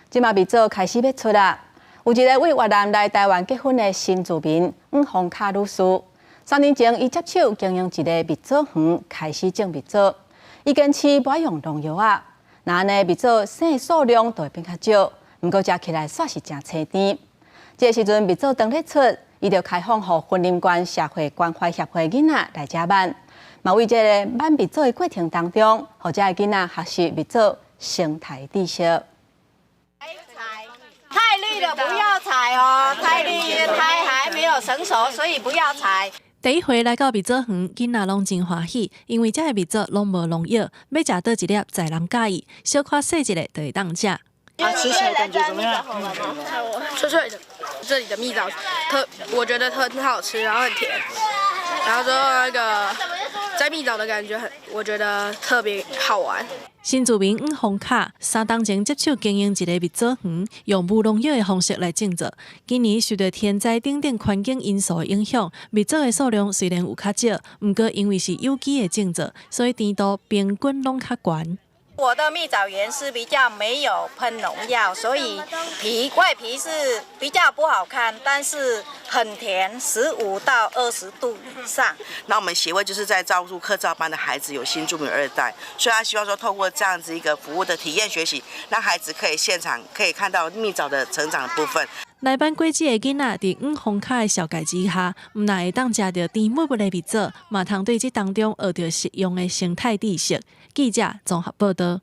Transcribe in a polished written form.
即马蜜枣开始要出啦。有一个为越南来台湾结婚的新住民黄凤卡女士，3年前伊接手经营一个蜜枣园，开始种蜜枣。伊坚持不爱用农药啊，那安尼蜜枣生的数量就会变较少，不过食起来煞是真清甜。这时阵蜜枣刚咧出，伊就开放予婚姻关社会关怀协会囡仔来食挽，嘛为这个挽蜜枣的过程当中，互这个囡仔学习蜜枣生态知识。太绿了，不要采哦！太绿，它还没有成熟，所以不要采。第一回来到蜜枣园，囡仔拢真欢喜，因为这个蜜枣拢无农药，要食倒一粒在人介意，小可细一个就会当食。吃起来感觉怎么样？脆脆的，这里的蜜枣我觉得很好吃，然后很甜，然后之后那个摘蜜枣的感觉我觉得特别好玩。新住民黄凤卡3年前接手经营一个蜜枣园，用无农药的方式来种植。今年受到天灾等等环境因素的影响，蜜枣的数量虽然有较少，不过因为是有机的种植，所以甜度平均拢较悬。我的蜜枣园是比较没有喷农药，所以外皮是比较不好看，但是很甜，15到20度以上。那我们协会就是在照顾客照班的孩子，有新住民2代，所以他希望说透过这样子一个服务的体验学习，让孩子可以现场可以看到蜜枣的成长的部分。来班过节的囡仔伫黄凤卡的小介之下，唔但会当食到甜美美的蜜枣，嘛通对这当中学到实用的生态知识。记者综合报道。